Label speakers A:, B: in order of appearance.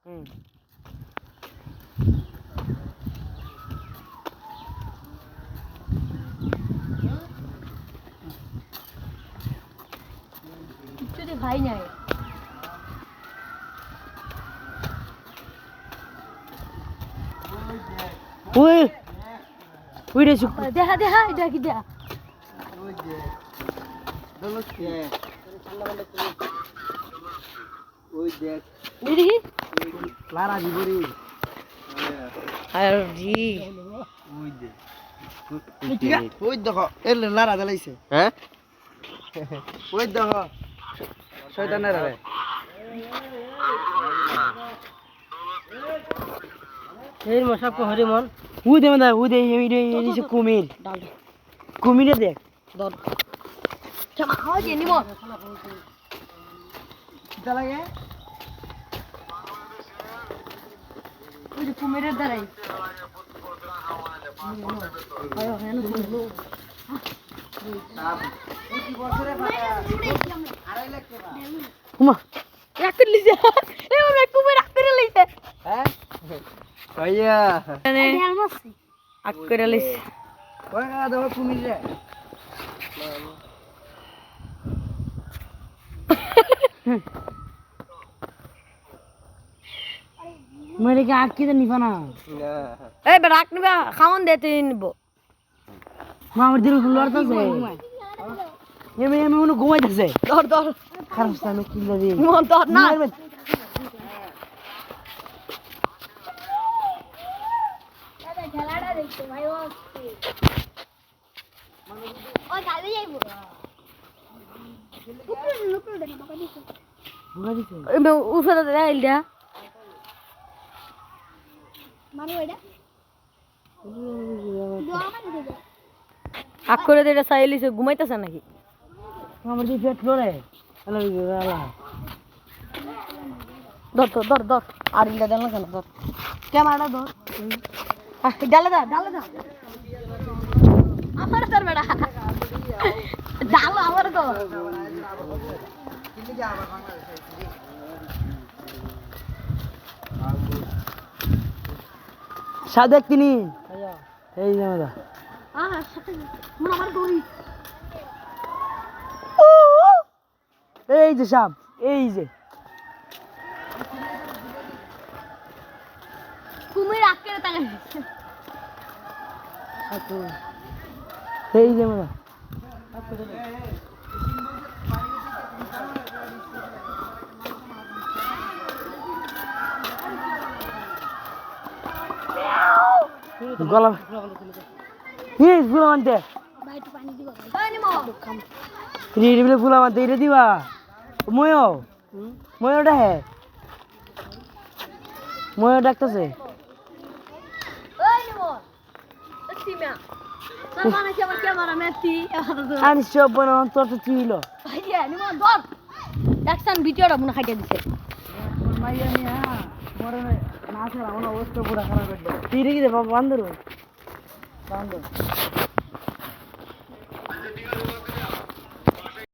A: ভাই নাই
B: ওই ওই রে
A: দেখা দেখা এটা কি দেখা
C: ওই যে দলকে ওই দেখ
A: দেখি
C: লারা দিবরি
B: আর জি
C: ওই দে ওই দেখো এর লারা দালাইছে হ্যাঁ ওই দেখো শয়তানের রে
B: এই মশা কো হরি মন উই দে না উই দে এই যে কুমির কুমিরে দেখ
A: দর চামা খাওয়া যে নিব
C: কিটা লাগে
A: ওই যে কুমিরের দ্বারাই আয় হেন কুমির
B: উমা
A: রাখ করে লিছে এ ওর কুমির রাখ করে লিছে
C: হ্যাঁ ভাইয়া
B: আক করে লিস
C: ওই কাকা দেখো কুমির রে
B: মেরে কে আটকে দে নিবা না
A: এই বে রাখ নিবা খাওন দিতে নিব
B: আমার দিল লড়তাছে এমে এমে মনে ঘুমাইতেছে
A: ধর ধর
B: খারাপ সামনে কিল্লা দি
A: মন ধর না খেলাটা দেখতে ভাই ও গাড়ি যাইবো উপরে দেখো বাবা দিছে
B: ঘুমা দিছে
A: এমে উঠে দে আইলটা মারো এটা দোয়া মারি দে আক করে দে এটা সাইলিছে ঘুমাইতেছে নাকি
B: আমার দি পেট লড়ে আলা আলা
A: ধর ধর ধর ধর আর ইল্লা দেন না কেন ধর ক্যামেরাটা ধর ডালে দা আমার তোর বেড়া ডালো আমার তো
B: সাদেক তিনি এই জামাদা
A: মন আমার দড়ি
B: এই যে সাপ এই যে
A: কুমির আটকে তাকে
B: এই জামাদা গলা এই ফুলা মানতে
A: বাইটু পানি দিব এই নিমো
B: রিড়ি বলে ফুলা মানতে এটা দিবা ময়টা হে ময় ডাকতেছে
A: এই নিমো সিমা সামানা কি আমার ক্যামেরা মেতি
B: আমি সব বানান তোর তো ছিল
A: ভাইয়া নিমো ধর দেখছেন ভিডিওটা মনে খাইতে দিছে
B: মাইয়া নিয়া মরনে না ছাড়া আমার অবস্থা পুরো খারাপ হয়ে গেল তীরে কি বাবা বান্দর